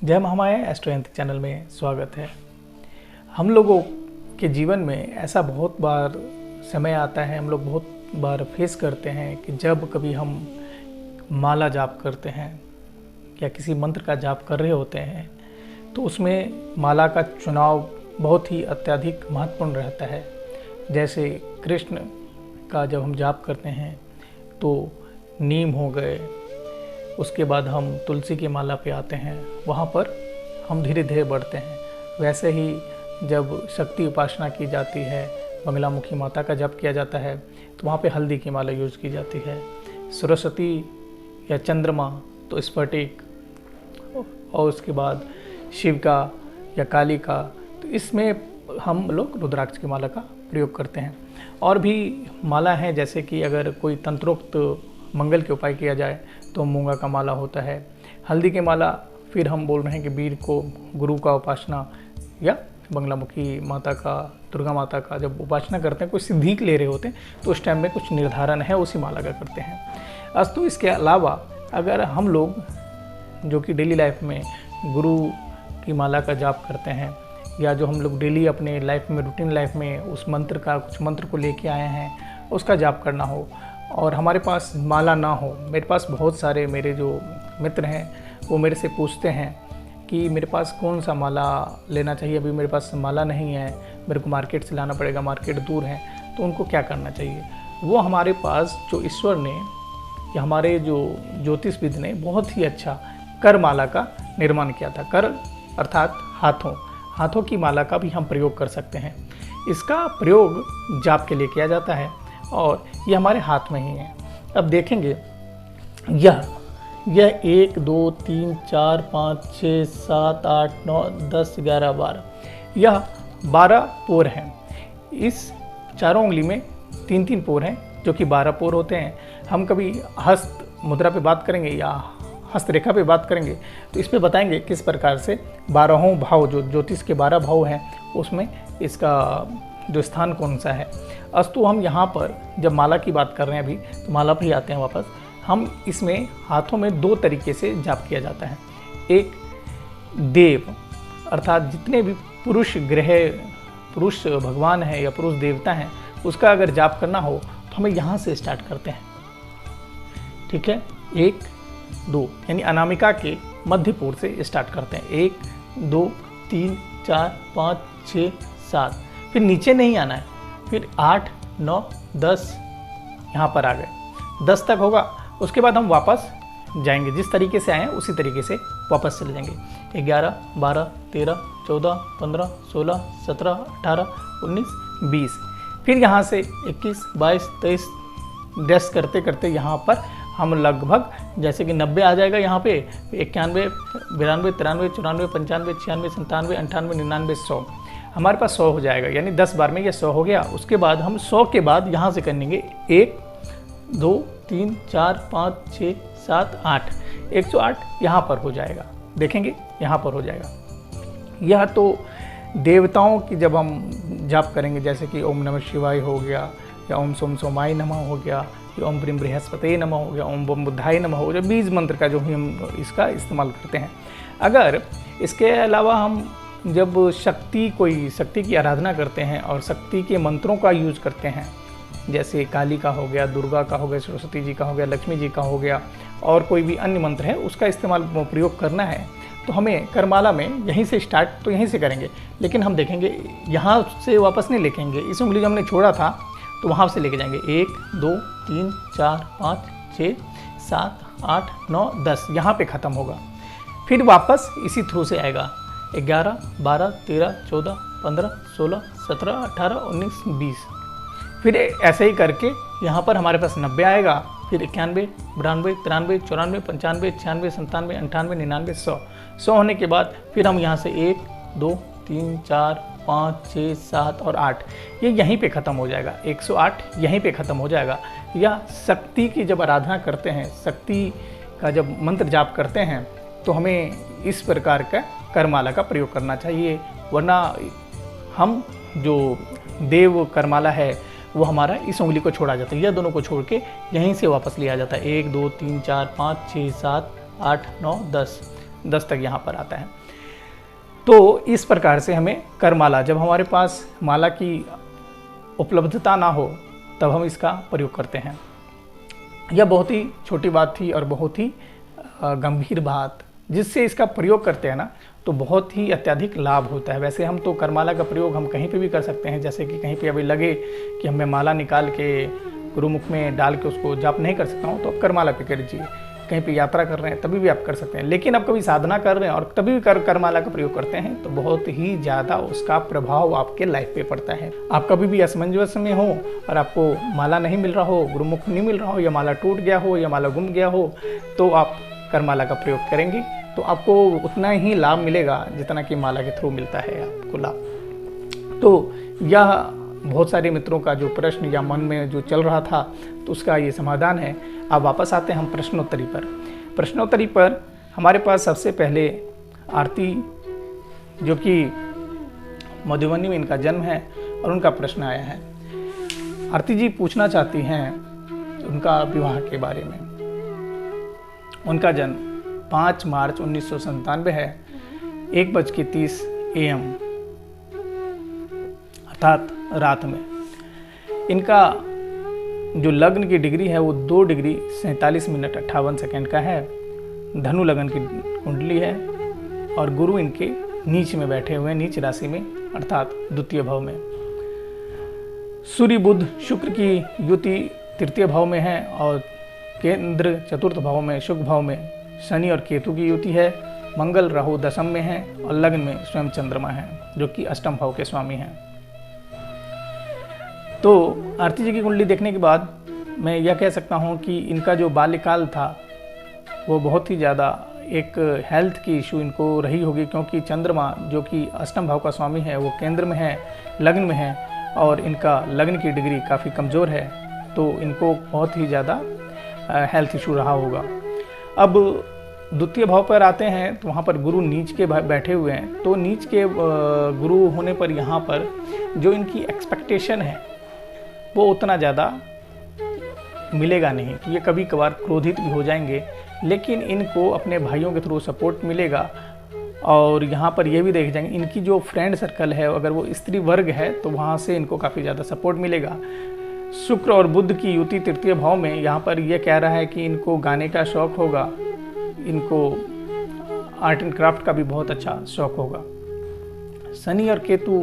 जय महामाया एस्ट्रोयंत्र चैनल में स्वागत है। हम लोगों के जीवन में ऐसा बहुत बार समय आता है, हम लोग बहुत बार फेस करते हैं कि जब कभी हम माला जाप करते हैं या किसी मंत्र का जाप कर रहे होते हैं तो उसमें माला का चुनाव बहुत ही अत्यधिक महत्वपूर्ण रहता है। जैसे कृष्ण का जब हम जाप करते हैं तो नीम हो गए, उसके बाद हम तुलसी की माला पे आते हैं, वहाँ पर हम धीरे धीरे बढ़ते हैं। वैसे ही जब शक्ति उपासना की जाती है, बंगलामुखी माता का जप किया जाता है तो वहाँ पे हल्दी की माला यूज़ की जाती है। सरस्वती या चंद्रमा तो स्फटिक, और उसके बाद शिव का या काली का, तो इसमें हम लोग रुद्राक्ष की माला का प्रयोग करते हैं। और भी माला हैं, जैसे कि अगर कोई तंत्रोक्त मंगल के उपाय किया जाए तो मूंगा का माला होता है, हल्दी की माला। फिर हम बोल रहे हैं कि वीर को गुरु का उपासना या बंगलामुखी माता का, दुर्गा माता का जब उपासना करते हैं, कुछ सिद्धि ले रहे होते हैं तो उस टाइम में कुछ निर्धारण है उसी माला का करते हैं। अस्तु इसके अलावा अगर हम लोग जो कि डेली लाइफ में गुरु की माला का जाप करते हैं या जो हम लोग डेली अपने लाइफ में, रूटीन लाइफ में उस मंत्र का, कुछ मंत्र को लेके आए हैं, उसका जाप करना हो और हमारे पास माला ना हो। मेरे पास बहुत सारे मेरे जो मित्र हैं वो मेरे से पूछते हैं कि मेरे पास कौन सा माला लेना चाहिए, अभी मेरे पास माला नहीं है, मेरे को मार्केट से लाना पड़ेगा, मार्केट दूर है, तो उनको क्या करना चाहिए। वो हमारे पास जो ईश्वर ने या हमारे जो ज्योतिषविद ने बहुत ही अच्छा कर माला का निर्माण किया था। कर अर्थात हाथों की माला का भी हम प्रयोग कर सकते हैं। इसका प्रयोग जाप के लिए किया जाता है और ये हमारे हाथ में ही है। अब देखेंगे यह 1 2 3 4 5 6 7 8 9 10 11 12, यह 12 पोर हैं। इस चारों उंगली में 3 पोर हैं जो कि 12 पोर होते हैं। हम कभी हस्त मुद्रा पे बात करेंगे या हस्तरेखा पे बात करेंगे तो इस पे बताएंगे किस प्रकार से 12वां भाव, जो ज्योतिष के 12 भाव हैं, उसमें इसका जो स्थान कौन सा है। अस्तु हम यहाँ पर जब माला की बात कर रहे हैं अभी, तो माला पे ही आते हैं वापस। हम इसमें हाथों में 2 तरीके से जाप किया जाता है। एक देव अर्थात जितने भी पुरुष भगवान हैं या पुरुष देवता हैं, उसका अगर जाप करना हो तो हमें यहाँ से स्टार्ट करते हैं। ठीक है, 1 2 यानी अनामिका के मध्य पोर से स्टार्ट करते हैं। 1 2 3 4 5 6 7, फिर नीचे नहीं आना है, फिर 8 9 10 यहाँ पर आ गए, 10 तक होगा। उसके बाद हम वापस जाएंगे, जिस तरीके से आए हैं उसी तरीके से वापस चले जाएंगे। 11 12 13 14 15 16 17 18 19 20, फिर यहाँ से 21 22 23 डैश करते करते यहाँ पर हम लगभग जैसे कि 90 आ जाएगा। यहाँ पे 91 92 93 94 95 96 97 98 99 100, हमारे पास 100 हो जाएगा। यानी 10 बार में ये 100 हो गया। उसके बाद हम 100 के बाद यहाँ से करेंगे 1 2 3 4 5 6 7 8, 108 यहाँ पर हो जाएगा। देखेंगे यहाँ पर हो जाएगा। यह तो देवताओं की जब हम जाप करेंगे, जैसे कि ओम नमः शिवाय हो गया, या ओम सोम सोमाय नमः हो गया, या ओम प्रीम बृहस्पति नमः हो गया, ओम बम बुद्धाय नमः हो गया, बीज मंत्र का जो भी हम इसका इस्तेमाल करते हैं। अगर इसके अलावा हम जब शक्ति की आराधना करते हैं और शक्ति के मंत्रों का यूज करते हैं, जैसे काली का हो गया, दुर्गा का हो गया, सरस्वती जी का हो गया, लक्ष्मी जी का हो गया, और कोई भी अन्य मंत्र है उसका इस्तेमाल प्रयोग करना है, तो हमें करमाला में यहीं से स्टार्ट तो यहीं से करेंगे। लेकिन हम देखेंगे यहाँ से वापस नहीं लेकेंगे, इस उंगली जो हमने छोड़ा था तो वहाँ से लेके जाएंगे। 1 2 3 4 5 6 7 8 9 10, यहाँ पे ख़त्म होगा। फिर वापस इसी थ्रू से आएगा 11 12 13 14 15 16 17 18 19 20, फिर ऐसे ही करके यहाँ पर हमारे पास 90 आएगा। फिर 91 92 93 94 95 96 97 98 99 100 होने के बाद फिर हम यहाँ से 1 2 3 4 5 6 7 और 8, ये यहीं पे ख़त्म हो जाएगा। 108 यहीं पे ख़त्म हो जाएगा। या शक्ति की जब आराधना करते हैं, शक्ति का जब मंत्र जाप करते हैं, तो हमें इस प्रकार का करमाला का प्रयोग करना चाहिए। वरना हम जो देव करमाला है वो हमारा इस उंगली को छोड़ा जाता है, यह दोनों को छोड़ के यहीं से वापस लिया जाता है। 1 2 3 4 5 6 7 8 9 10, 10 तक यहाँ पर आता है। तो इस प्रकार से हमें करमाला, जब हमारे पास माला की उपलब्धता ना हो तब हम इसका प्रयोग करते हैं। यह बहुत ही छोटी बात थी और बहुत ही गंभीर बात, जिससे इसका प्रयोग करते हैं ना तो बहुत ही अत्यधिक लाभ होता है। वैसे हम तो करमाला का प्रयोग हम कहीं पे भी कर सकते हैं, जैसे कि कहीं पे अभी लगे कि हमें माला निकाल के गुरुमुख में डाल के उसको जाप नहीं कर सकता हूँ तो आप करमाला पे कर लीजिए। कहीं पे यात्रा कर रहे हैं तभी भी आप कर सकते हैं, लेकिन आप कभी साधना कर रहे हैं और तभी भी करमाला का प्रयोग करते हैं तो बहुत ही ज़्यादा उसका प्रभाव आपके लाइफ पे पड़ता है। आप कभी भी असमंजस में हो और आपको माला नहीं मिल रहा हो, गुरुमुख नहीं मिल रहा हो, या माला टूट गया हो या माला गुम गया हो, तो आप करमाला का प्रयोग करेंगे तो आपको उतना ही लाभ मिलेगा जितना कि माला के थ्रू मिलता है आपको लाभ। तो यह बहुत सारे मित्रों का जो प्रश्न या मन में जो चल रहा था तो उसका ये समाधान है। अब वापस आते हैं हम प्रश्नोत्तरी पर। प्रश्नोत्तरी पर हमारे पास सबसे पहले आरती, जो कि मधुबनी में इनका जन्म है, और उनका प्रश्न आया है। आरती जी पूछना चाहती हैं उनका विवाह के बारे में। उनका जन्म 5 मार्च 1997 है, 1:30 AM अर्थात रात में। इनका जो लग्न की डिग्री है वो 2 डिग्री 47 मिनट 58 सेकेंड का है। धनु लगन की कुंडली है और गुरु इनके नीच में बैठे हुए हैं, नीच राशि में अर्थात द्वितीय भाव में। सूर्य बुध शुक्र की युति तृतीय भाव में है और केंद्र चतुर्थ भाव में, शुभ भाव में शनि और केतु की युति है। मंगल राहु दशम में है और लग्न में स्वयं चंद्रमा है जो कि अष्टम भाव के स्वामी हैं। तो आरती जी की कुंडली देखने के बाद मैं यह कह सकता हूँ कि इनका जो बाल्यकाल था वो बहुत ही ज़्यादा एक हेल्थ की इशू इनको रही होगी, क्योंकि चंद्रमा जो कि अष्टम भाव का स्वामी है वो केंद्र में है, लग्न में है और इनका लग्न की डिग्री काफ़ी कमज़ोर है, तो इनको बहुत ही ज़्यादा हेल्थ इशू रहा होगा। अब द्वितीय भाव पर आते हैं तो वहाँ पर गुरु नीच के बैठे हुए हैं, तो नीच के गुरु होने पर यहाँ पर जो इनकी एक्सपेक्टेशन है वो उतना ज़्यादा मिलेगा नहीं। तो ये कभी कभार क्रोधित भी हो जाएंगे, लेकिन इनको अपने भाइयों के थ्रू सपोर्ट मिलेगा। और यहाँ पर ये भी देख जाएंगे इनकी जो फ्रेंड सर्कल है, अगर वो स्त्री वर्ग है तो वहाँ से इनको काफ़ी ज़्यादा सपोर्ट मिलेगा। शुक्र और बुध की युति तृतीय भाव में, यहाँ पर ये कह रहा है कि इनको गाने का शौक़ होगा, इनको आर्ट एंड क्राफ्ट का भी बहुत अच्छा शौक़ होगा। शनि और केतु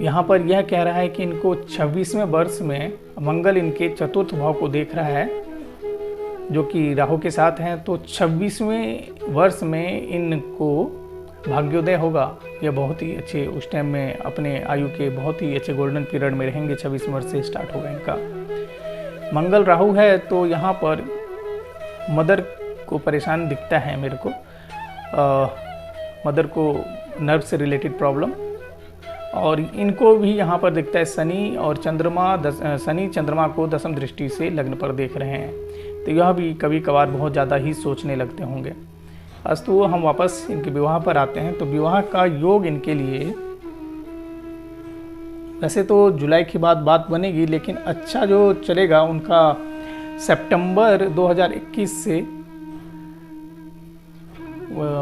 यहाँ पर यह कह रहा है कि इनको 26वें वर्ष में मंगल इनके चतुर्थ भाव को देख रहा है जो कि राहु के साथ हैं, तो 26वें वर्ष में इनको भाग्योदय होगा। यह बहुत ही अच्छे उस टाइम में अपने आयु के बहुत ही अच्छे गोल्डन पीरियड में रहेंगे। 26 वर्ष से स्टार्ट होगा इनका। मंगल राहु है तो यहाँ पर मदर को परेशान दिखता है मेरे को, मदर को नर्व से रिलेटेड प्रॉब्लम, और इनको भी यहाँ पर दिखता है शनि और चंद्रमा, शनि चंद्रमा को दशम दृष्टि से लग्न पर देख रहे हैं, तो यह भी कभी कभार बहुत ज़्यादा ही सोचने लगते होंगे। अस्तु हम वापस इनके विवाह पर आते हैं। तो विवाह का योग इनके लिए वैसे तो जुलाई के बाद बात बनेगी, लेकिन अच्छा जो चलेगा उनका सितंबर 2021 से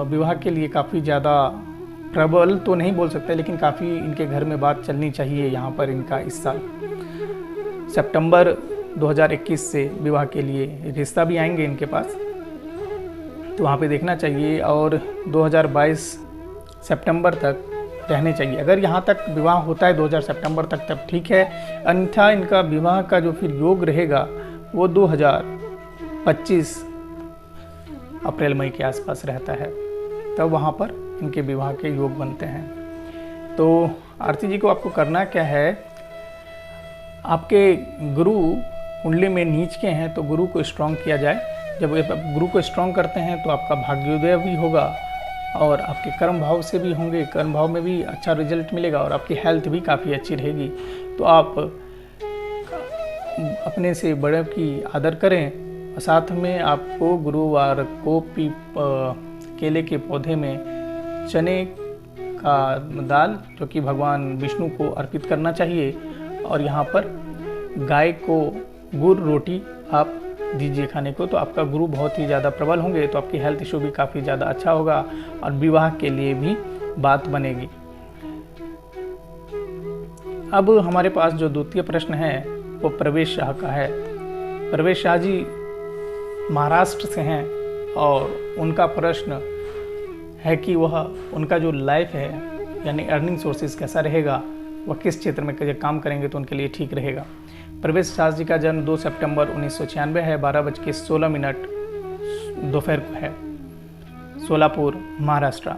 विवाह के लिए काफ़ी ज़्यादा प्रबल तो नहीं बोल सकते, लेकिन काफ़ी इनके घर में बात चलनी चाहिए यहाँ पर इनका इस साल सितंबर 2021 से विवाह के लिए रिश्ता भी आएंगे इनके पास, तो वहाँ पे देखना चाहिए। और 2022 सितंबर तक रहने चाहिए। अगर यहाँ तक विवाह होता है 2000 सितंबर तक तब ठीक है, अन्यथा इनका विवाह का जो फिर योग रहेगा वो 2025 अप्रैल मई के आसपास रहता है, तब वहाँ पर इनके विवाह के योग बनते हैं। तो आरती जी को आपको करना क्या है, आपके गुरु कुंडली में नीच के हैं तो गुरु को स्ट्रॉन्ग किया जाए। जब गुरु को स्ट्रॉन्ग करते हैं तो आपका भाग्योदय भी होगा और आपके कर्म भाव से भी होंगे, कर्म भाव में भी अच्छा रिजल्ट मिलेगा और आपकी हेल्थ भी काफ़ी अच्छी रहेगी। तो आप अपने से बड़े की आदर करें। साथ में आपको गुरुवार को केले के पौधे में चने का दाल जो कि भगवान विष्णु को अर्पित करना चाहिए, और यहाँ पर गाय को गुड़ रोटी आप दीजिए खाने को, तो आपका गुरु बहुत ही ज़्यादा प्रबल होंगे, तो आपकी हेल्थ इशू भी काफ़ी ज़्यादा अच्छा होगा और विवाह के लिए भी बात बनेगी। अब हमारे पास जो द्वितीय प्रश्न है वो प्रवेश शाह का है। प्रवेश शाह जी महाराष्ट्र से हैं और उनका प्रश्न है कि वह उनका जो लाइफ है यानी अर्निंग सोर्सेज कैसा रहेगा, वह किस क्षेत्र में काम करेंगे तो उनके लिए ठीक रहेगा। प्रवेश शाह जी का जन्म 2 सितंबर 1996 है, 12:16 दोपहर को है, सोलापुर, महाराष्ट्र।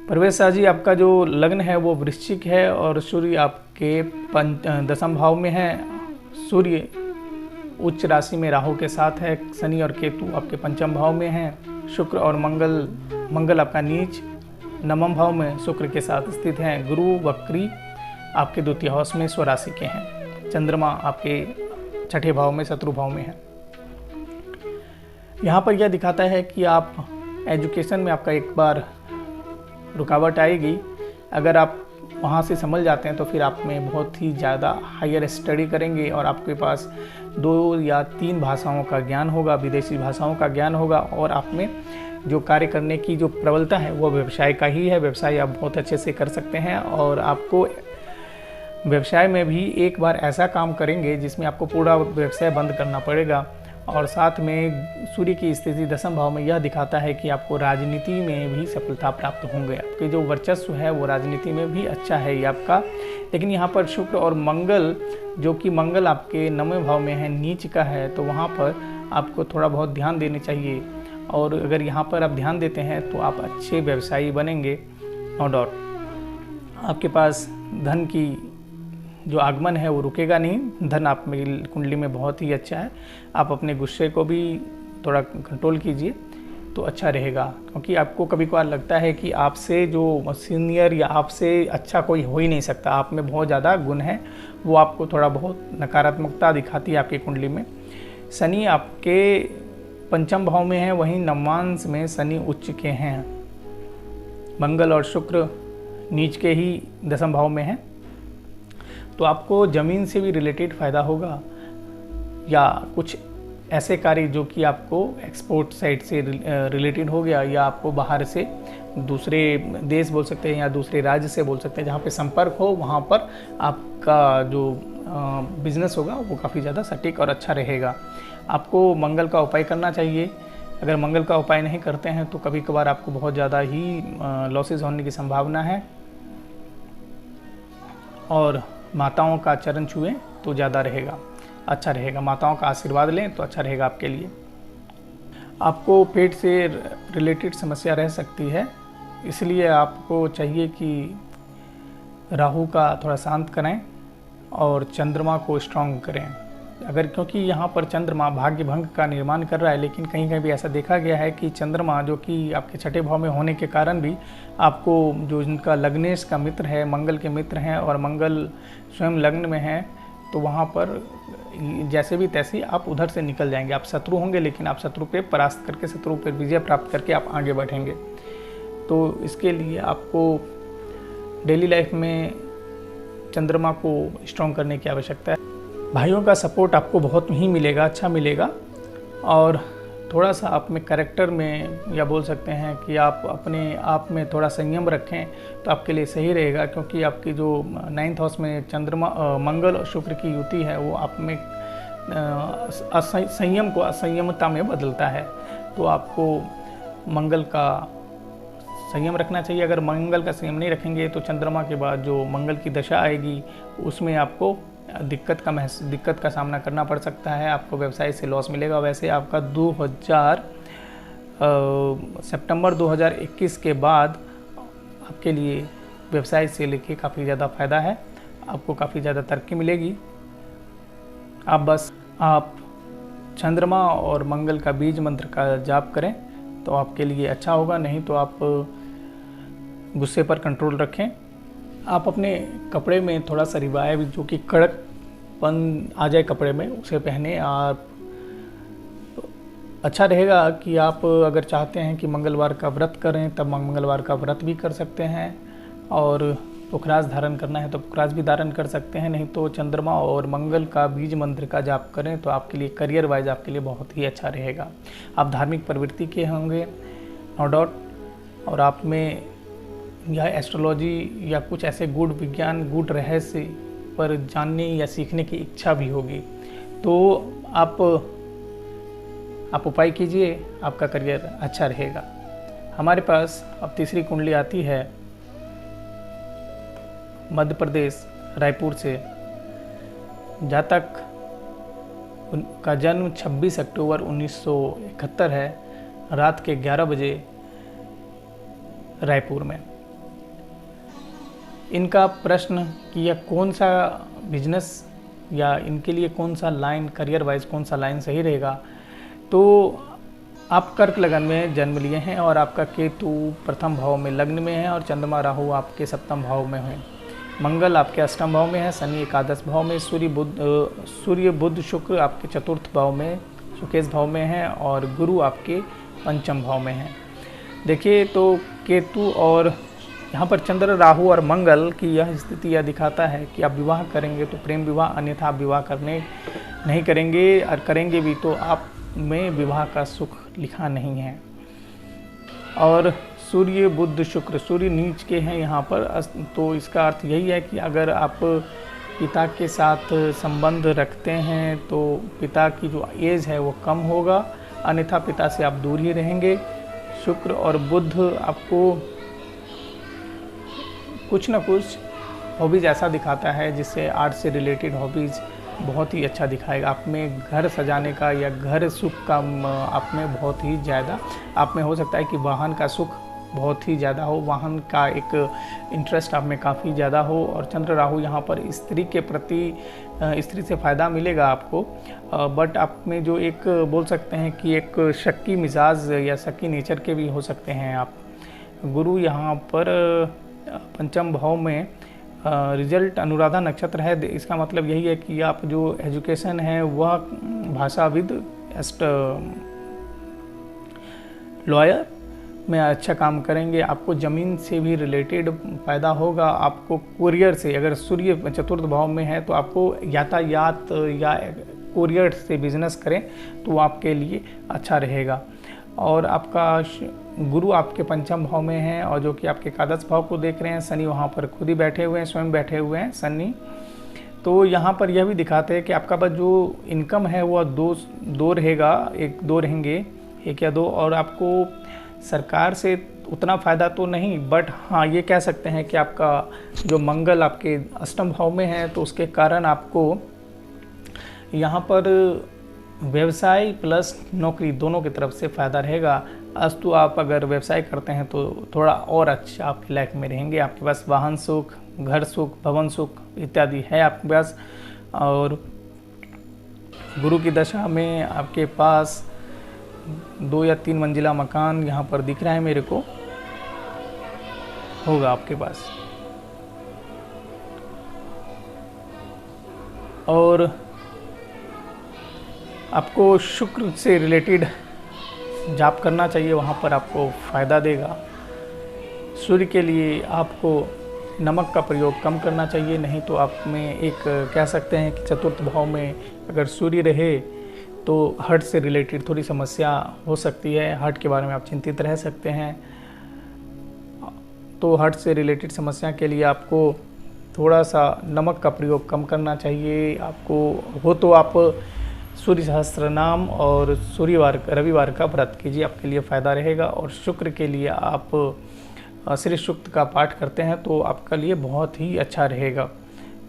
प्रवेश शाह जी, आपका जो लग्न है वो वृश्चिक है और सूर्य आपके 10वें भाव में है। सूर्य उच्च राशि में राहु के साथ है। शनि और केतु आपके 5वें भाव में हैं। शुक्र और मंगल आपका नीच 9वें भाव में शुक्र के साथ स्थित हैं। गुरु वक्री आपके 2 हाउस में स्वराशि के हैं। चंद्रमा आपके 6ठे भाव में शत्रु भाव में है। यहाँ पर यह दिखाता है कि आप एजुकेशन में आपका एक बार रुकावट आएगी। अगर आप वहाँ से संभल जाते हैं तो फिर आप में बहुत ही ज़्यादा हायर स्टडी करेंगे और आपके पास 2 या 3 भाषाओं का ज्ञान होगा, विदेशी भाषाओं का ज्ञान होगा और आप में जो कार्य करने की जो प्रबलता है वो व्यवसाय का ही है। व्यवसाय आप बहुत अच्छे से कर सकते हैं और आपको व्यवसाय में भी एक बार ऐसा काम करेंगे जिसमें आपको पूरा व्यवसाय बंद करना पड़ेगा। और साथ में सूर्य की स्थिति 10वें भाव में यह दिखाता है कि आपको राजनीति में भी सफलता प्राप्त होंगे। आपके जो वर्चस्व है वो राजनीति में भी अच्छा है ये आपका। लेकिन यहाँ पर शुक्र और मंगल, जो कि मंगल आपके 9वें भाव में है, नीच का है, तो वहाँ पर आपको थोड़ा बहुत ध्यान देने चाहिए। और अगर यहाँ पर आप ध्यान देते हैं तो आप अच्छे व्यवसायी बनेंगे, नो डाउट। आपके पास धन की जो आगमन है वो रुकेगा नहीं। धन आप में कुंडली में बहुत ही अच्छा है। आप अपने गुस्से को भी थोड़ा कंट्रोल कीजिए तो अच्छा रहेगा, क्योंकि आपको कभी कभार लगता है कि आपसे जो सीनियर या आपसे अच्छा कोई हो ही नहीं सकता। आप में बहुत ज़्यादा गुण है, वो आपको थोड़ा बहुत नकारात्मकता दिखाती है आपकी कुंडली में। शनि आपके 5वें भाव में है, वहीं नवांश में शनि उच्च के हैं। मंगल और शुक्र नीच के ही 10वें भाव में है। तो आपको ज़मीन से भी रिलेटेड फ़ायदा होगा या कुछ ऐसे कार्य जो कि आपको एक्सपोर्ट साइड से रिलेटेड हो गया, या आपको बाहर से दूसरे देश बोल सकते हैं या दूसरे राज्य से बोल सकते हैं, जहाँ पे संपर्क हो वहाँ पर आपका जो बिजनेस होगा वो काफ़ी ज़्यादा सटीक और अच्छा रहेगा। आपको मंगल का उपाय करना चाहिए। अगर मंगल का उपाय नहीं करते हैं तो कभी कभार आपको बहुत ज़्यादा ही लॉसेस होने की संभावना है। और माताओं का चरण छुएं तो ज़्यादा रहेगा, अच्छा रहेगा। माताओं का आशीर्वाद लें तो अच्छा रहेगा आपके लिए। आपको पेट से रिलेटेड समस्या रह सकती है, इसलिए आपको चाहिए कि राहु का थोड़ा शांत करें और चंद्रमा को स्ट्रॉन्ग करें। अगर क्योंकि यहाँ पर चंद्रमा भाग्य भंग का निर्माण कर रहा है, लेकिन कहीं कहीं भी ऐसा देखा गया है कि चंद्रमा जो कि आपके 6ठे भाव में होने के कारण भी आपको जो जिनका लग्नेश का मित्र है, मंगल के मित्र हैं और मंगल स्वयं लग्न में है, तो वहाँ पर जैसे भी तैसे ही आप उधर से निकल जाएंगे। आप शत्रु होंगे लेकिन आप शत्रु पे परास्त करके, शत्रु पर विजय प्राप्त करके आप आगे बढ़ेंगे। तो इसके लिए आपको डेली लाइफ में चंद्रमा को स्ट्रॉन्ग करने की आवश्यकता है। भाइयों का सपोर्ट आपको बहुत ही मिलेगा, अच्छा मिलेगा। और थोड़ा सा आप में कैरेक्टर में, या बोल सकते हैं कि आप अपने आप में थोड़ा संयम रखें तो आपके लिए सही रहेगा, क्योंकि आपकी जो 9th हाउस में चंद्रमा मंगल और शुक्र की युति है वो आप में संयम को असंयमता में बदलता है। तो आपको मंगल का संयम रखना चाहिए। अगर मंगल का संयम नहीं रखेंगे तो चंद्रमा के बाद जो मंगल की दशा आएगी उसमें आपको दिक्कत का सामना करना पड़ सकता है। आपको व्यवसाय से लॉस मिलेगा। वैसे आपका सितंबर 2021 के बाद आपके लिए व्यवसाय से लेके काफ़ी ज़्यादा फ़ायदा है। आपको काफ़ी ज़्यादा तरक्की मिलेगी। आप चंद्रमा और मंगल का बीज मंत्र का जाप करें तो आपके लिए अच्छा होगा। नहीं तो आप गुस्से पर कंट्रोल रखें। आप अपने कपड़े में थोड़ा सा रिवाइव, जो कि कड़कपन आ जाए कपड़े में, उसे पहने। आप अच्छा रहेगा कि आप अगर चाहते हैं कि मंगलवार का व्रत करें तब मंगलवार का व्रत भी कर सकते हैं। और पुखराज धारण करना है तो पुखराज भी धारण कर सकते हैं, नहीं तो चंद्रमा और मंगल का बीज मंत्र का जाप करें तो आपके लिए करियर वाइज आपके लिए बहुत ही अच्छा रहेगा। आप धार्मिक प्रवृत्ति के होंगे नो डाउट, और आप में या एस्ट्रोलॉजी या कुछ ऐसे गूढ़ विज्ञान गूढ़ रहस्य पर जानने या सीखने की इच्छा भी होगी, तो आप उपाय कीजिए, आपका करियर अच्छा रहेगा। हमारे पास अब तीसरी कुंडली आती है मध्य प्रदेश रायपुर से। जातक का जन्म 26 अक्टूबर 1971 है, रात के 11 बजे रायपुर में। इनका प्रश्न कि यह कौन सा बिजनेस या इनके लिए कौन सा लाइन करियर वाइज कौन सा लाइन सही रहेगा, तो आप कर्क लगन में जन्म लिए हैं और आपका केतु प्रथम भाव में लग्न में है और चंद्रमा राहु आपके सप्तम भाव में है, मंगल आपके अष्टम भाव में है, शनि एकादश भाव में, सूर्य बुध शुक्र आपके चतुर्थ भाव में सुकेश भाव में है और गुरु आपके पंचम भाव में है। देखिए तो केतु और यहाँ पर चंद्र राहु और मंगल की यह स्थिति यह दिखाता है कि आप विवाह करेंगे तो प्रेम विवाह, अन्यथा आप विवाह करने नहीं करेंगे और करेंगे भी तो आप में विवाह का सुख लिखा नहीं है। और सूर्य बुध शुक्र, सूर्य नीच के हैं यहाँ पर, तो इसका अर्थ यही है कि अगर आप पिता के साथ संबंध रखते हैं तो पिता की जो एज है वो कम होगा, अन्यथा पिता से आप दूर ही रहेंगे। शुक्र और बुध आपको कुछ ना कुछ हॉबीज़ ऐसा दिखाता है जिससे आर्ट से रिलेटेड हॉबीज़ बहुत ही अच्छा दिखाएगा। आप में घर सजाने का या घर सुख का आप में बहुत ही ज़्यादा, आप में हो सकता है कि वाहन का सुख बहुत ही ज़्यादा हो, वाहन का एक इंटरेस्ट आप में काफ़ी ज़्यादा हो। और चंद्र राहु यहाँ पर स्त्री के प्रति, स्त्री से फ़ायदा मिलेगा आपको, बट आप में जो एक बोल सकते हैं कि एक शक्की मिजाज या शक्की नेचर के भी हो सकते हैं आप। गुरु यहाँ पर पंचम भाव में रिजल्ट अनुराधा नक्षत्र है, इसका मतलब यही है कि आप जो एजुकेशन है वह भाषाविद लॉयर में अच्छा काम करेंगे। आपको ज़मीन से भी रिलेटेड फ़ायदा होगा, आपको कुरियर से, अगर सूर्य चतुर्थ भाव में है तो आपको यातायात या कुरियर से बिजनेस करें तो आपके लिए अच्छा रहेगा। और आपका गुरु आपके पंचम भाव में है और जो कि आपके एकादश भाव को देख रहे हैं, शनि वहाँ पर खुद ही बैठे हुए हैं, स्वयं बैठे हुए हैं शनि। तो यहाँ पर यह भी दिखाते हैं कि आपका पास जो इनकम है वह दो रहेगा, दो रहेंगे, एक या दो, और आपको सरकार से उतना फ़ायदा तो नहीं, बट हाँ ये कह सकते हैं कि आपका जो मंगल आपके अष्टम भाव में है तो उसके कारण आपको यहाँ पर व्यवसाय प्लस नौकरी दोनों की तरफ से फ़ायदा रहेगा। अस्तु आप अगर व्यवसाय करते हैं तो थोड़ा और अच्छा आपकी लाइफ में रहेंगे। आपके पास वाहन सुख, घर सुख, भवन सुख इत्यादि है आपके पास। और गुरु की दशा में आपके पास 2 या 3 मंजिला मकान यहाँ पर दिख रहा है मेरे को, होगा आपके पास। और आपको शुक्र से रिलेटेड जाप करना चाहिए, वहाँ पर आपको फ़ायदा देगा। सूर्य के लिए आपको नमक का प्रयोग कम करना चाहिए, नहीं तो आप में एक कह सकते हैं कि चतुर्थ भाव में अगर सूर्य रहे तो हार्ट से रिलेटेड थोड़ी समस्या हो सकती है, हार्ट के बारे में आप चिंतित रह सकते हैं। तो हार्ट से रिलेटेड समस्या के लिए आपको थोड़ा सा नमक का प्रयोग कम करना चाहिए। आपको हो तो आप सूर्य सहस्त्र नाम और रविवार का व्रत कीजिए, आपके लिए फ़ायदा रहेगा। और शुक्र के लिए आप श्री सूक्त का पाठ करते हैं तो आपके लिए बहुत ही अच्छा रहेगा।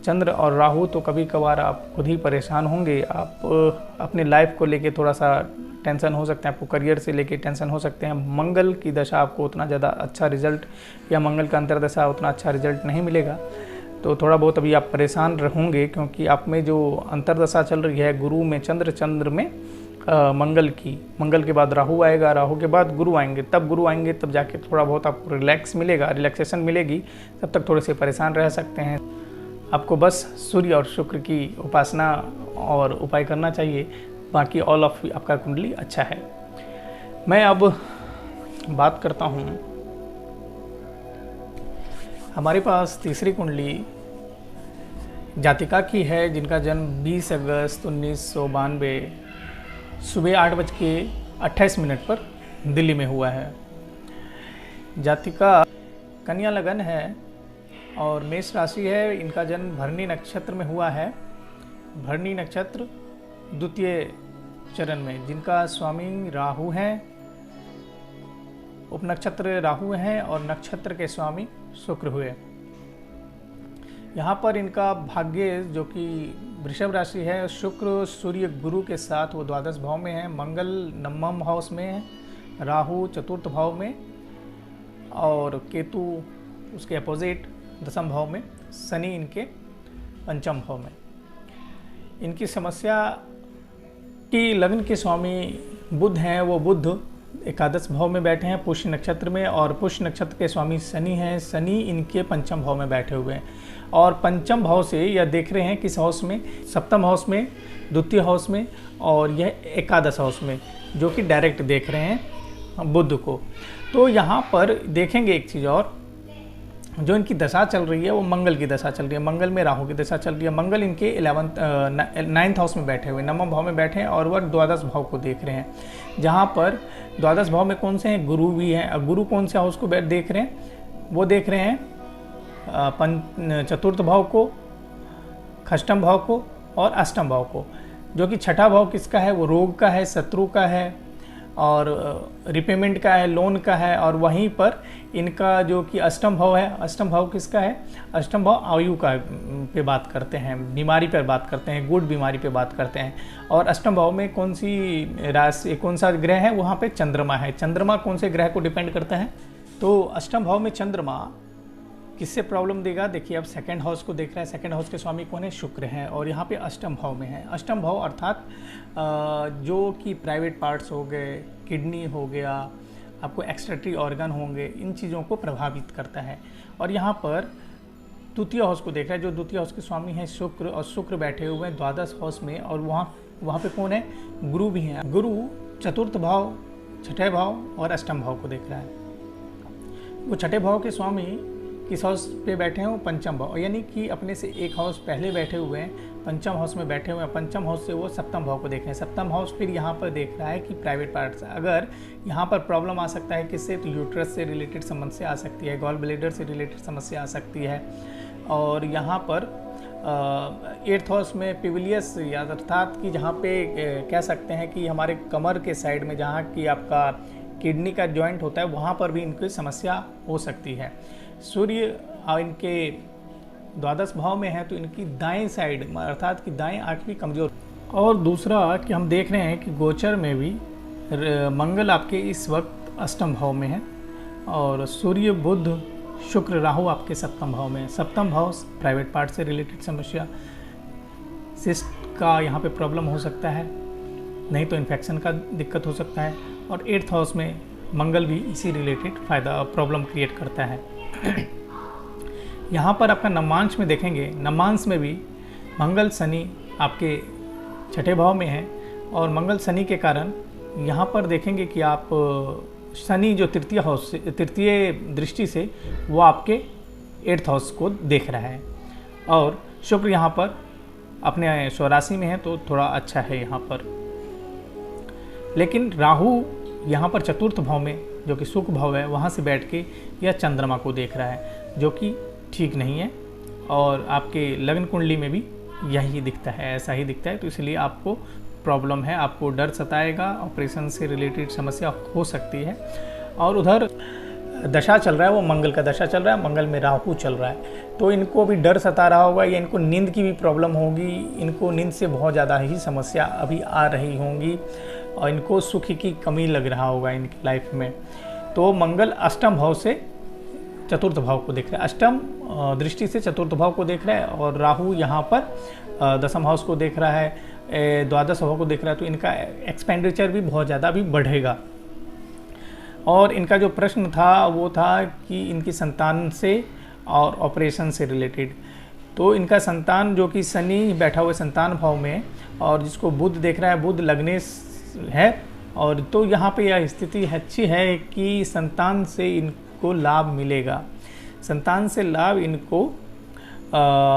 चंद्र और राहु तो कभी कभार आप खुद ही परेशान होंगे, आप अपने लाइफ को लेके थोड़ा सा टेंशन हो सकते हैं, आपको करियर से लेके टेंशन हो सकते हैं। मंगल की दशा आपको उतना ज़्यादा अच्छा रिजल्ट या मंगल का अंतर्दशा उतना अच्छा रिजल्ट नहीं मिलेगा, तो थोड़ा बहुत अभी आप परेशान होंगे, क्योंकि आप में जो अंतर्दशा चल रही है गुरु में चंद्र में मंगल के बाद राहु आएगा, राहु के बाद गुरु आएंगे, तब जाके थोड़ा बहुत आपको रिलैक्सेशन मिलेगी। तब तक थोड़े से परेशान रह सकते हैं। आपको बस सूर्य और शुक्र की उपासना और उपाय करना चाहिए, बाकी ऑल ऑफ आपका कुंडली अच्छा है। मैं अब बात करता हूँ हमारे पास तीसरी कुंडली जातिका की है, जिनका जन्म 20 अगस्त 1992 सुबह 8:28 पर दिल्ली में हुआ है। जातिका कन्या लगन है और मेष राशि है। इनका जन्म भरणी नक्षत्र में हुआ है। भरणी नक्षत्र द्वितीय चरण में, जिनका स्वामी राहु हैं, उपनक्षत्र राहु हैं और नक्षत्र के स्वामी शुक्र हुए। यहाँ पर इनका भाग्य जो कि वृषभ राशि है, शुक्र सूर्य गुरु के साथ वो द्वादश भाव में है, मंगल नवम हाउस में है, राहु चतुर्थ भाव में और केतु उसके अपोजिट दसम भाव में, शनि इनके पंचम भाव में। इनकी समस्या कि लग्न के स्वामी बुध हैं, वो बुध एकादश भाव में बैठे हैं पुष्य नक्षत्र में, और पुष्य नक्षत्र के स्वामी शनि हैं। शनि इनके पंचम भाव में बैठे हुए हैं और पंचम भाव से यह देख रहे हैं किस हाउस में, सप्तम हाउस में, द्वितीय हाउस में और यह एकादश हाउस में, जो कि डायरेक्ट देख रहे हैं बुध को। तो यहाँ पर देखेंगे एक चीज़ और, जो इनकी दशा चल रही है वो मंगल की दशा चल रही है। मंगल में राहु की दशा चल रही है। मंगल इनके 9th हाउस में बैठे हुए, नवम भाव में बैठे हैं और वह द्वादश भाव को देख रहे हैं, जहाँ पर द्वादश भाव में कौन से हैं, गुरु भी हैं। गुरु कौन से हाउस को देख रहे हैं, वो देख रहे हैं चतुर्थ भाव को, षष्ठम भाव को और अष्टम भाव को, जो कि छठा भाव किसका है, वो रोग का है, शत्रु का है और रिपेमेंट का है, लोन का है। और वहीं पर इनका जो कि अष्टम भाव है, अष्टम भाव किसका है, अष्टम भाव आयु का पे बात करते हैं, बीमारी पर बात करते हैं, गुड बीमारी पे बात करते हैं। और अष्टम भाव में कौन सी राशि, कौन सा ग्रह है, वहाँ पे चंद्रमा है। चंद्रमा कौन से ग्रह को डिपेंड करता है, तो अष्टम भाव में चंद्रमा किससे प्रॉब्लम देगा। देखिए अब सेकंड हाउस को देख रहा है, सेकंड हाउस के स्वामी कौन है, शुक्र है और यहाँ पे अष्टम भाव में है। अष्टम भाव अर्थात जो कि प्राइवेट पार्ट्स हो गए, किडनी हो गया, आपको एक्सट्रेटरी ऑर्गन होंगे, इन चीज़ों को प्रभावित करता है। और यहाँ पर द्वितीय हाउस को देख रहा है, जो द्वितीय हाउस के स्वामी हैं शुक्र, और शुक्र बैठे हुए हैं द्वादश हाउस में और वहाँ पे कौन है, गुरु भी हैं। गुरु चतुर्थ भाव, छठे भाव और अष्टम भाव को देख रहा है। वो छठे भाव के स्वामी किस हाउस पे बैठे हैं, वो पंचम भाव, यानी कि अपने से एक हाउस पहले बैठे हुए हैं, पंचम हाउस में बैठे हुए हैं। पंचम हाउस से वो सप्तम भाव को देख रहे हैं। सप्तम हाउस फिर यहाँ पर देख रहा है कि प्राइवेट पार्ट्स, अगर यहाँ पर प्रॉब्लम आ सकता है किससे, तो यूट्रस से रिलेटेड समस्या आ सकती है, गॉल ब्लेडर से रिलेटेड समस्या आ सकती है। और यहाँ पर 8th हाउस में पिविलियस, या अर्थात कि जहाँ पे कह सकते हैं कि हमारे कमर के साइड में जहाँ की आपका किडनी का जॉइंट होता है, वहाँ पर भी इनकी समस्या हो सकती है। सूर्य इनके द्वादश भाव में है, तो इनकी दाएं साइड अर्थात कि दाएं आंख भी कमज़ोर। और दूसरा कि हम देख रहे हैं कि गोचर में भी मंगल आपके इस वक्त अष्टम भाव में है और सूर्य बुध शुक्र राहु आपके सप्तम भाव में है। सप्तम भाव प्राइवेट पार्ट से रिलेटेड समस्या, सिस्ट का यहाँ पे प्रॉब्लम हो सकता है, नहीं तो इन्फेक्शन का दिक्कत हो सकता है। और 8th हाउस में मंगल भी इसी रिलेटेड प्रॉब्लम क्रिएट करता है। यहाँ पर आपका नवांश में देखेंगे, नवांश में भी मंगल शनि आपके छठे भाव में है और मंगल शनि के कारण यहाँ पर देखेंगे कि आप शनि जो तृतीय हाउस से, तृतीय दृष्टि से वो आपके 8th हाउस को देख रहा है और शुक्र यहाँ पर अपने स्वराशि में है, तो थोड़ा अच्छा है यहाँ पर। लेकिन राहु यहाँ पर चतुर्थ भाव में, जो कि सुख भाव है, वहाँ से बैठ के यह चंद्रमा को देख रहा है, जो कि ठीक नहीं है। और आपके लग्न कुंडली में भी यही दिखता है, ऐसा ही दिखता है, तो इसलिए आपको प्रॉब्लम है, आपको डर सताएगा, ऑपरेशन से रिलेटेड समस्या हो सकती है। और उधर दशा चल रहा है, वो मंगल का दशा चल रहा है, मंगल में राहु चल रहा है, तो इनको भी डर सता रहा होगा या इनको नींद की भी प्रॉब्लम होगी, इनको नींद से बहुत ज़्यादा ही समस्या अभी आ रही होंगी और इनको सुख की कमी लग रहा होगा इनकी लाइफ में। तो मंगल अष्टम भाव से चतुर्थ भाव को देख रहा है, अष्टम दृष्टि से चतुर्थ भाव को देख रहा है और राहु यहाँ पर दसम हाउस को देख रहा है, द्वादश भाव को देख रहा है, तो इनका एक्सपेंडिचर भी बहुत ज़्यादा भी बढ़ेगा। और इनका जो प्रश्न था वो था कि इनकी संतान से और ऑपरेशन से रिलेटेड, तो इनका संतान जो कि शनि बैठा हुआ संतान भाव में और जिसको बुध देख रहा है, बुध लग्नेश है, और तो यहाँ पे यह स्थिति अच्छी है कि संतान से इनको लाभ मिलेगा। संतान से लाभ इनको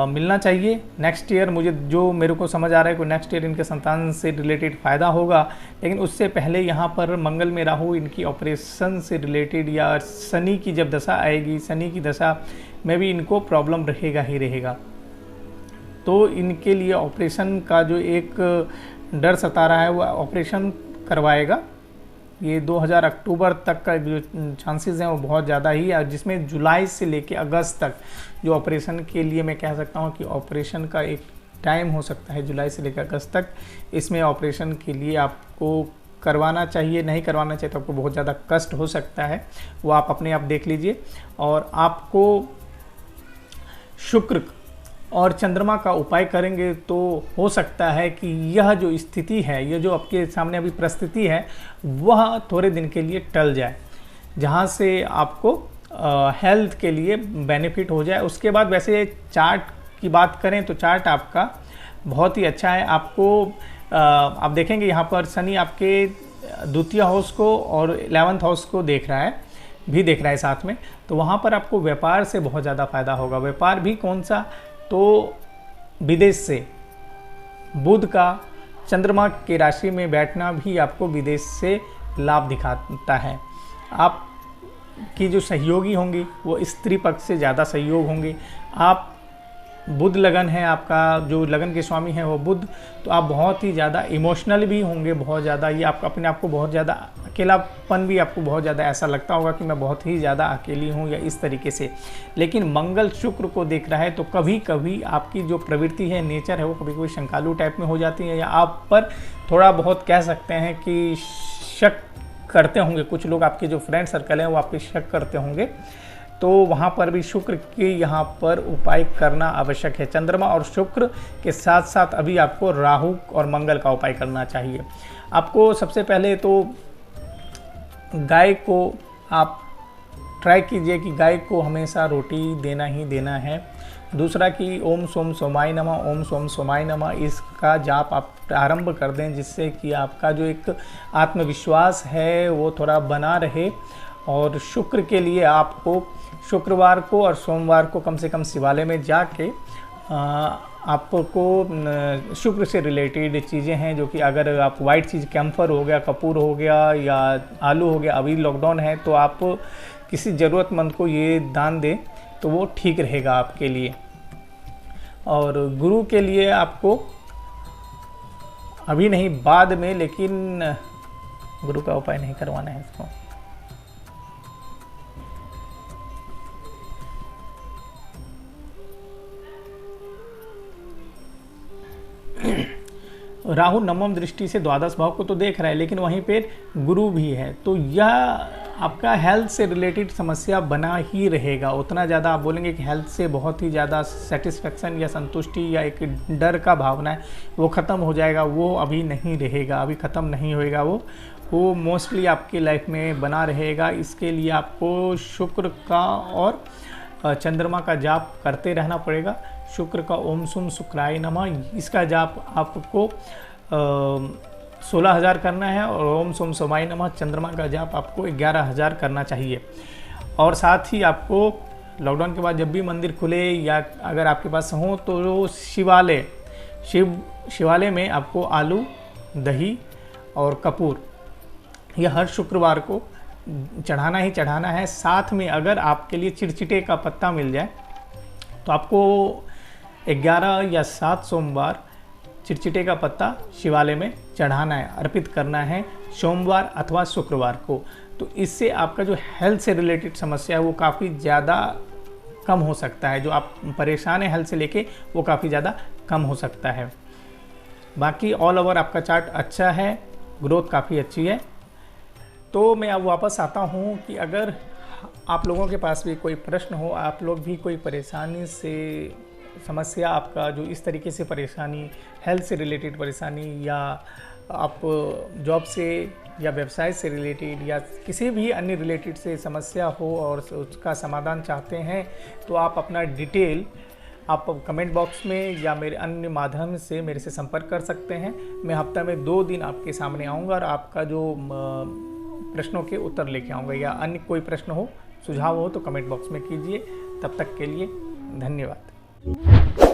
मिलना चाहिए। नेक्स्ट ईयर मुझे जो मेरे को समझ आ रहा है कि नेक्स्ट ईयर इनके संतान से रिलेटेड फ़ायदा होगा, लेकिन उससे पहले यहाँ पर मंगल में राहु इनकी ऑपरेशन से रिलेटेड या शनि की जब दशा आएगी, शनि की दशा में भी इनको प्रॉब्लम रहेगा ही रहेगा। तो इनके लिए ऑपरेशन का जो एक डर सता रहा है वो ऑपरेशन करवाएगा। ये 2000 अक्टूबर तक का जो चांसेस हैं वो बहुत ज़्यादा ही है, जिसमें जुलाई से लेके अगस्त तक जो ऑपरेशन के लिए मैं कह सकता हूँ कि ऑपरेशन का एक टाइम हो सकता है, जुलाई से लेकर अगस्त तक। इसमें ऑपरेशन के लिए आपको करवाना चाहिए, नहीं करवाना चाहिए तो आपको बहुत ज़्यादा कष्ट हो सकता है, वो आप अपने आप देख लीजिए। और आपको शुक्र और चंद्रमा का उपाय करेंगे तो हो सकता है कि यह जो स्थिति है, यह जो आपके सामने अभी परिस्थिति है, वह थोड़े दिन के लिए टल जाए, जहां से आपको हेल्थ के लिए बेनिफिट हो जाए। उसके बाद वैसे चार्ट की बात करें तो चार्ट आपका बहुत ही अच्छा है। आपको आप देखेंगे यहाँ पर शनि आपके द्वितीय हाउस को और 11th हाउस को देख रहा है साथ में, तो वहाँ पर आपको व्यापार से बहुत ज़्यादा फायदा होगा। व्यापार भी कौन सा, तो विदेश से। बुध का चंद्रमा के राशि में बैठना भी आपको विदेश से लाभ दिखाता है। आप की जो सहयोगी होंगी वो स्त्री पक्ष से ज़्यादा सहयोग होंगे। आप बुध लगन है, आपका जो लगन के स्वामी है वो बुध, तो आप बहुत ही ज़्यादा इमोशनल भी होंगे, बहुत ज़्यादा। ये आप अपने आप को बहुत ज़्यादा अकेलापन भी आपको बहुत ज़्यादा ऐसा लगता होगा कि मैं बहुत ही ज़्यादा अकेली हूँ या इस तरीके से। लेकिन मंगल शुक्र को देख रहा है तो कभी कभी आपकी जो प्रवृत्ति है, नेचर है, वो कभी कभी शंकालु टाइप में हो जाती है, या आप पर थोड़ा बहुत कह सकते हैं कि शक करते होंगे। कुछ लोग आपके जो फ्रेंड सर्कल हैं वो आप पे शक करते होंगे, तो वहाँ पर भी शुक्र के यहाँ पर उपाय करना आवश्यक है। चंद्रमा और शुक्र के साथ साथ अभी आपको राहु और मंगल का उपाय करना चाहिए। आपको सबसे पहले तो गाय को आप ट्राई कीजिए कि गाय को हमेशा रोटी देना ही देना है। दूसरा कि ओम सोम सोमाय नमः, ओम सोम सोमाय नमः, इसका जाप आप आरंभ कर दें, जिससे कि आपका जो एक आत्मविश्वास है वो थोड़ा बना रहे। और शुक्र के लिए आपको शुक्रवार को और सोमवार को कम से कम शिवालय में जाके आपको शुक्र से रिलेटेड चीज़ें हैं, जो कि अगर आप वाइट चीज़, कैम्फर हो गया, कपूर हो गया या आलू हो गया, अभी लॉकडाउन है तो आप किसी ज़रूरतमंद को ये दान दें तो वो ठीक रहेगा आपके लिए। और गुरु के लिए आपको अभी नहीं, बाद में, लेकिन गुरु का उपाय नहीं करवाना है इसको। राहु नवम दृष्टि से द्वादश भाव को तो देख रहा है, लेकिन वहीं पे गुरु भी है, तो यह आपका हेल्थ से रिलेटेड समस्या बना ही रहेगा। उतना ज़्यादा आप बोलेंगे कि हेल्थ से बहुत ही ज़्यादा सेटिस्फेक्शन या संतुष्टि या एक डर का भावना है वो ख़त्म हो जाएगा, वो अभी नहीं रहेगा, अभी ख़त्म नहीं होएगा। वो मोस्टली आपकी लाइफ में बना रहेगा। इसके लिए आपको शुक्र का और चंद्रमा का जाप करते रहना पड़ेगा। शुक्र का ओम सुम शुक्राय नमः, इसका जाप आपको 16,000 करना है, और ओम सोम सोमाय नमः चंद्रमा का जाप आपको 11,000 करना चाहिए। और साथ ही आपको लॉकडाउन के बाद जब भी मंदिर खुले या अगर आपके पास हो तो शिवालय में आपको आलू, दही और कपूर यह हर शुक्रवार को चढ़ाना ही चढ़ाना है। साथ में अगर आपके लिए चिड़चिटे का पत्ता मिल जाए तो आपको 11 या 7 सोमवार चिड़चिटे का पत्ता शिवालय में चढ़ाना है, अर्पित करना है सोमवार अथवा शुक्रवार को। तो इससे आपका जो हेल्थ से रिलेटेड समस्या है वो काफ़ी ज़्यादा कम हो सकता है। जो आप परेशान हैं हेल्थ से लेके, वो काफ़ी ज़्यादा कम हो सकता है। बाकी ऑल ओवर आपका चार्ट अच्छा है, ग्रोथ काफ़ी अच्छी है। तो मैं अब वापस आता हूँ कि अगर आप लोगों के पास भी कोई प्रश्न हो, आप लोग भी कोई परेशानी से समस्या, आपका जो इस तरीके से परेशानी, हेल्थ से रिलेटेड परेशानी, या आप जॉब से या व्यवसाय से रिलेटेड या किसी भी अन्य रिलेटेड से समस्या हो और उसका समाधान चाहते हैं, तो आप अपना डिटेल आप कमेंट बॉक्स में या मेरे अन्य माध्यम से मेरे से संपर्क कर सकते हैं। मैं हफ्ता में 2 दिन आपके सामने आऊँगा और आपका जो प्रश्नों के उत्तर लेके आऊँगा, या अन्य कोई प्रश्न हो सुझाव हो तो कमेंट बॉक्स में कीजिए। तब तक के लिए धन्यवाद।